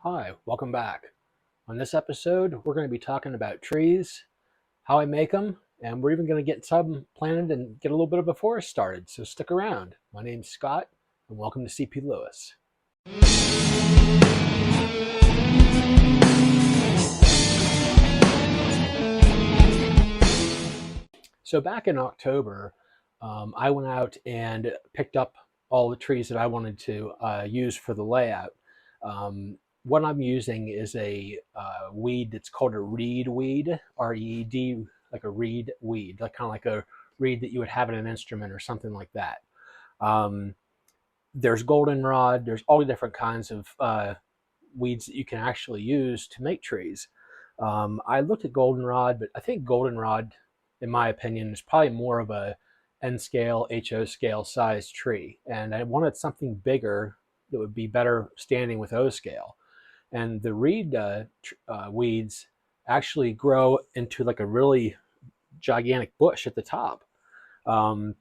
Hi, welcome back. On this episode, we're going to be talking about trees, how I make them, and we're even going to get some planted and get a little bit of a forest started. So stick around. My name's Scott, and welcome to CP Lewis. So back in October, I went out and picked up all the trees that I wanted to use for the layout. What I'm using is a weed that's called a reed weed, R-E-E-D, like a reed weed, like kind of like a reed that you would have in an instrument or something like that. Um, there's goldenrod. There's all the different kinds of weeds that you can actually use to make trees. I looked at goldenrod, but I think goldenrod, in my opinion, is probably more of a N scale, HO scale size tree. And I wanted something bigger that would be better standing with O scale. And the reed weeds actually grow into like a really gigantic bush at the top. Um,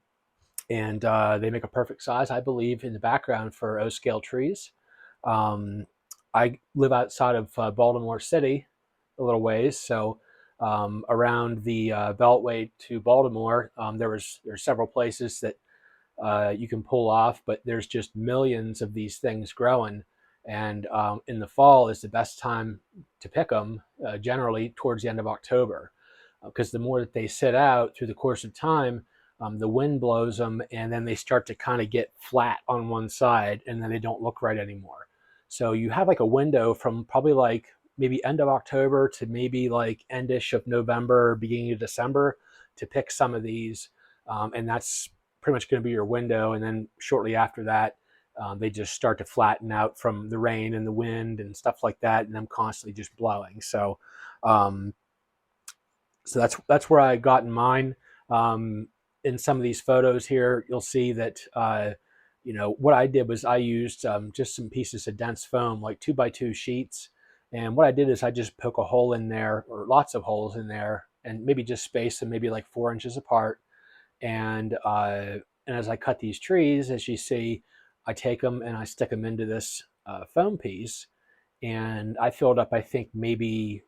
and they make a perfect size, I believe, in the background for O scale trees. Um, I live outside of Baltimore City, a little ways, so around the Beltway to Baltimore, there's several places that you can pull off, but there's just millions of these things growing. And in the fall is the best time to pick them, generally towards the end of October, because the more that they sit out through the course of time, the wind blows them, and then they start to kind of get flat on one side, and then they don't look right anymore. So you have like a window from probably like maybe end of October to maybe like endish of November, beginning of December, to pick some of these, and that's pretty much going to be your window. And then shortly after that, they just start to flatten out from the rain and the wind and stuff like that, and them constantly just blowing. Um, so that's where I got in mine. In some of these photos here, you'll see that what I did was I used just some pieces of dense foam, like 2x2 sheets. And what I did is I just poke a hole in there, or lots of holes in there, and maybe just space them maybe like 4 inches apart. And as I cut these trees, as you see, I take them and I stick them into this foam piece, and I filled up, I think, maybe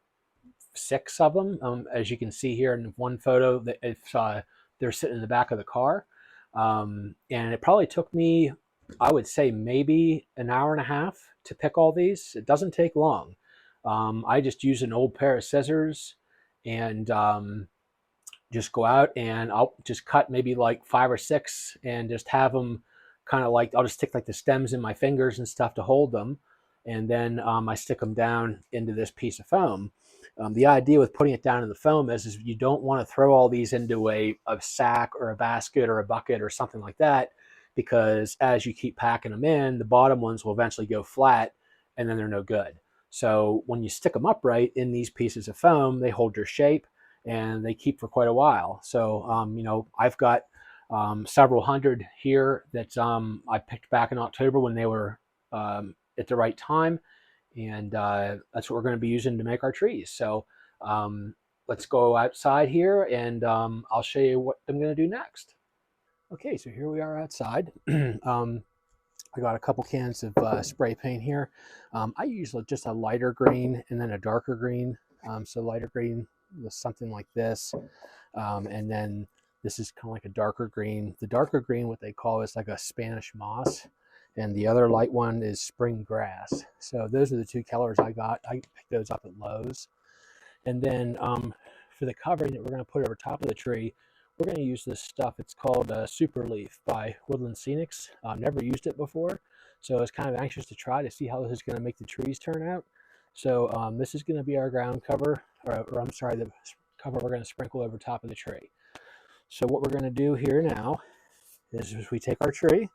6 of them. As you can see here in one photo, that if they're sitting in the back of the car, and it probably took me, I would say, maybe an hour and a half to pick all these. It doesn't take long. I just use an old pair of scissors and just go out and I'll just cut maybe like 5 or 6 and just have them kind of like, I'll just stick like the stems in my fingers and stuff to hold them. And then I stick them down into this piece of foam. The idea with putting it down in the foam is you don't want to throw all these into a sack or a basket or a bucket or something like that, because as you keep packing them in, the bottom ones will eventually go flat and then they're no good. So when you stick them upright in these pieces of foam, they hold their shape and they keep for quite a while. So, I've got several hundred here that I picked back in October when they were at the right time. And that's what we're going to be using to make our trees. So let's go outside here and I'll show you what I'm going to do next. Okay, so here we are outside. I got a couple cans of spray paint here. I use just a lighter green and then a darker green. So lighter green was something like this. And then this is kind of like a darker green. The darker green, what they call, is like a Spanish moss. And the other light one is spring grass. So those are the two colors I got. I picked those up at Lowe's. And then for the covering that we're going to put over top of the tree, we're going to use this stuff. It's called Super Leaf by Woodland Scenics. I've never used it before, so I was kind of anxious to try to see how this is going to make the trees turn out. So this is going to be our ground cover, or I'm sorry, the cover we're going to sprinkle over top of the tree. So what we're going to do here now is we take our tree,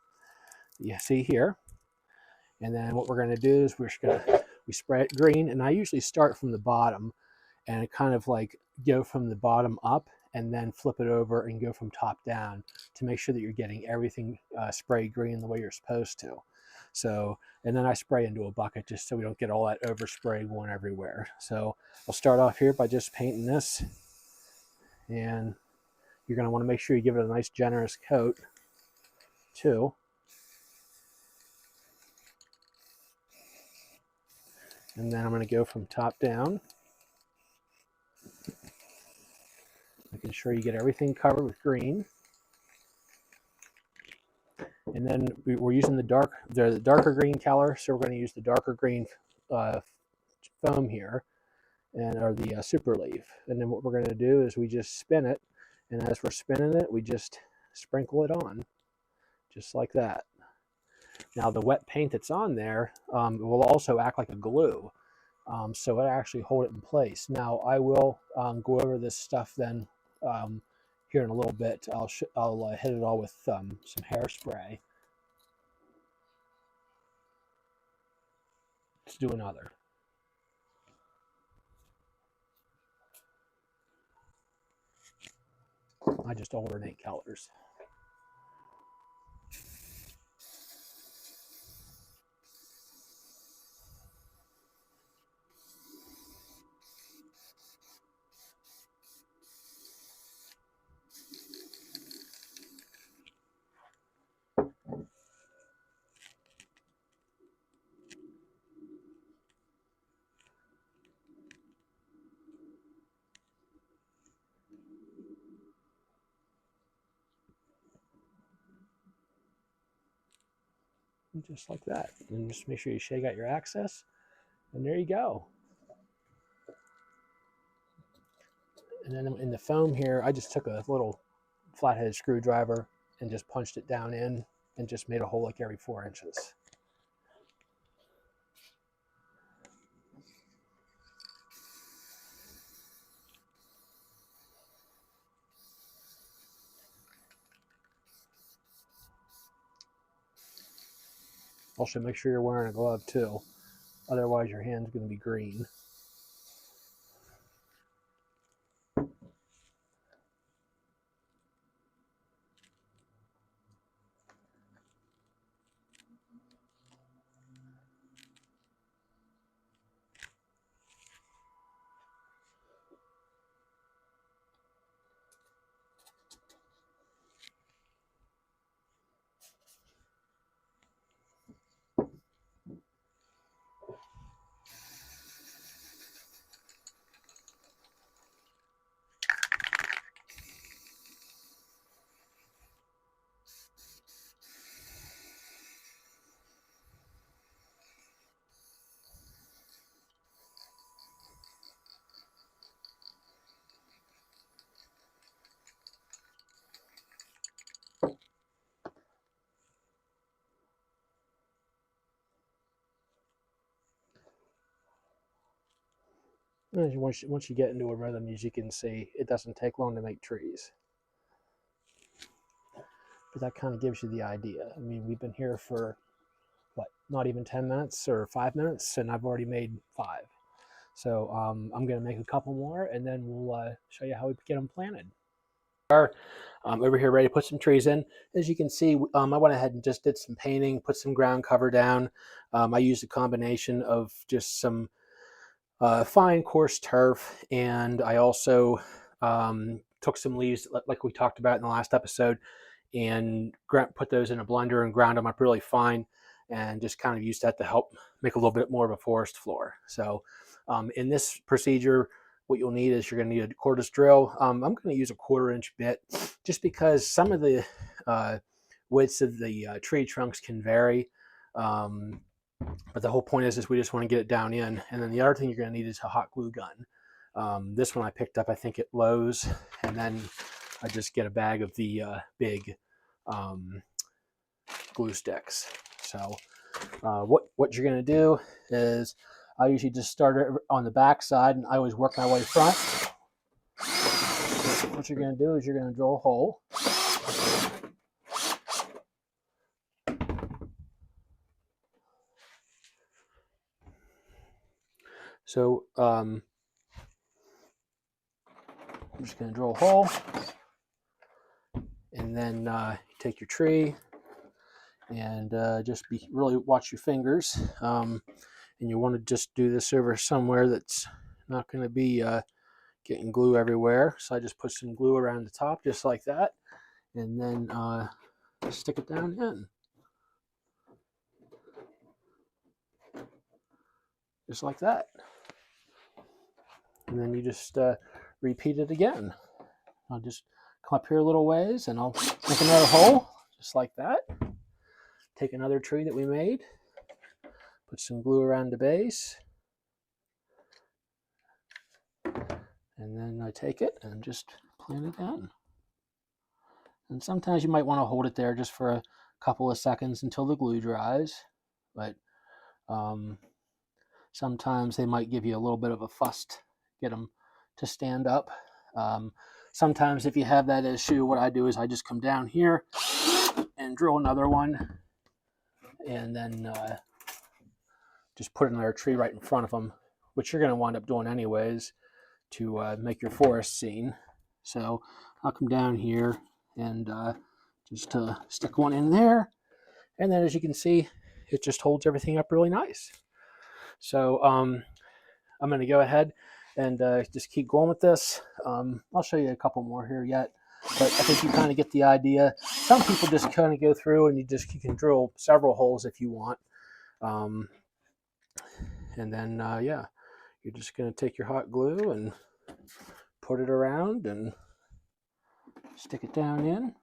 you see here, and then what we're going to do is we spray it green, and I usually start from the bottom and kind of like go from the bottom up and then flip it over and go from top down to make sure that you're getting everything sprayed green the way you're supposed to. So, and then I spray into a bucket just so we don't get all that overspray going everywhere. So I'll start off here by just painting this, and you're going to want to make sure you give it a nice generous coat too. And then I'm going to go from top down, making sure you get everything covered with green. And then we're using the darker green color, so we're going to use the darker green foam here, or the super leaf. And then what we're going to do is we just spin it, and as we're spinning it, we just sprinkle it on, just like that. Now the wet paint that's on there will also act like a glue, so it actually hold it in place. Now I will go over this stuff then here in a little bit. I'll hit it all with some hairspray. Let's do another. I just alternate colors. Just like that. And just make sure you shake out your access. And there you go. And then in the foam here, I just took a little flathead screwdriver and just punched it down in and just made a hole like every 4 inches. Also make sure you're wearing a glove too. Otherwise your hand's going to be green. Once you get into a rhythm, as you can see, it doesn't take long to make trees. But that kind of gives you the idea. I mean, we've been here for, what, not even 10 minutes or 5 minutes, and I've already made 5. So I'm going to make a couple more, and then we'll show you how we get them planted. Over here ready to put some trees in. As you can see, I went ahead and just did some painting, put some ground cover down. I used a combination of just some fine coarse turf, and I also took some leaves like we talked about in the last episode and put those in a blender and ground them up really fine, and just kind of used that to help make a little bit more of a forest floor. So in this procedure, what you'll need is you're going to need a cordless drill. I'm going to use a 1/4 inch bit just because some of the widths of the tree trunks can vary. But the whole point is we just want to get it down in. And then the other thing you're going to need is a hot glue gun. This one I picked up, I think, at Lowe's. And then I just get a bag of the big glue sticks. So what you're going to do is I usually just start it on the back side, and I always work my way front. What you're going to do is you're going to drill a hole. So I'm just going to drill a hole, and then take your tree and just really watch your fingers. And you want to just do this over somewhere that's not going to be getting glue everywhere. So I just put some glue around the top just like that, and then stick it down in. just like that. And then you just repeat it again. I'll just come up here a little ways and I'll make another hole, just like that. Take another tree that we made, put some glue around the base, and then I take it and just plant it down. And sometimes you might want to hold it there just for a couple of seconds until the glue dries, but sometimes they might give you a little bit of a fuss to get them to stand up. Sometimes if you have that issue, what I do is I just come down here and drill another one, and then just put another tree right in front of them, which you're going to wind up doing anyways to make your forest scene. So I'll come down here and just stick one in there, and then as you can see, it just holds everything up really nice. So I'm going to go ahead and just keep going with this. I'll show you a couple more here yet, but I think you kind of get the idea. Some people just kind of go through and you can drill several holes if you want. And then, yeah, you're just going to take your hot glue and put it around and stick it down in.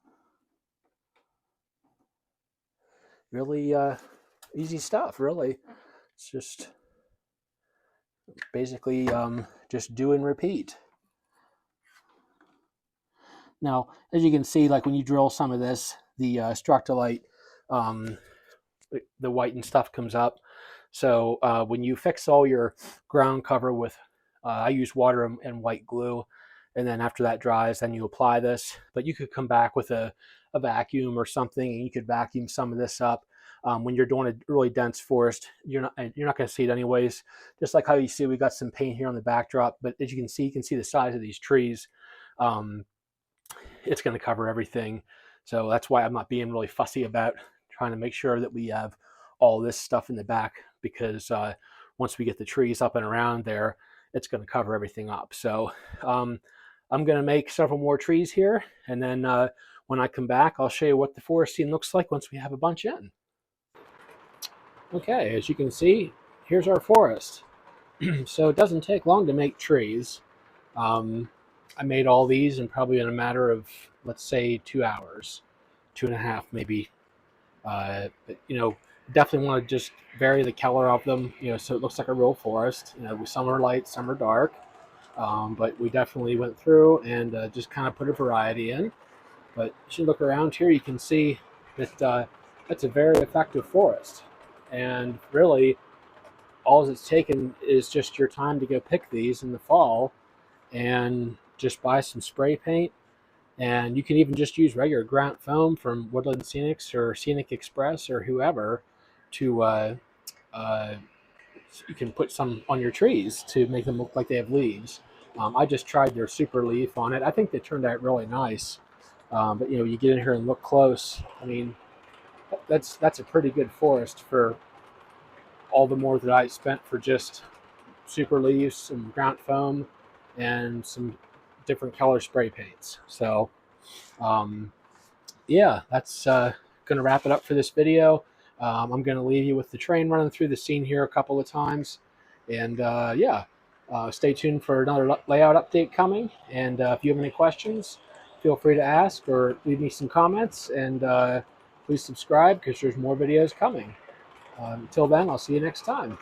Really easy stuff, really. It's just basically just do and repeat. Now, as you can see, like when you drill some of this, the Structilite, the white and stuff comes up. So when you fix all your ground cover with, I use water and white glue, and then after that dries, then you apply this. But you could come back with a vacuum or something, and you could vacuum some of this up. When you're doing a really dense forest, you're not going to see it anyways. Just like how you see we got some paint here on the backdrop, but as you can see the size of these trees. It's going to cover everything. So that's why I'm not being really fussy about trying to make sure that we have all this stuff in the back, because once we get the trees up and around there, it's going to cover everything up. So I'm going to make several more trees here, and then when I come back, I'll show you what the forest scene looks like once we have a bunch in. Okay, as you can see, here's our forest. So it doesn't take long to make trees. I made all these in probably in a matter of, let's say, 2 hours, 2.5 maybe. But, you know, definitely want to just vary the color of them, you know, so it looks like a real forest. You know, some are light, some are dark. But we definitely went through and just kind of put a variety in. But as you look around here, you can see that that's a very effective forest. And really, all it's taken is just your time to go pick these in the fall and just buy some spray paint. And you can even just use regular ground foam from Woodland Scenics or Scenic Express or whoever to, you can put some on your trees to make them look like they have leaves. I just tried their super leaf on it. I think they turned out really nice. But you know, you get in here and look close. I mean, that's a pretty good forest for all the more that I spent for just super leaves and ground foam and some different color spray paints. So yeah, that's going to wrap it up for this video. I'm going to leave you with the train running through the scene here a couple of times. And yeah, stay tuned for another layout update coming. And if you have any questions, feel free to ask or leave me some comments. And please subscribe because there's more videos coming. Until then, I'll see you next time.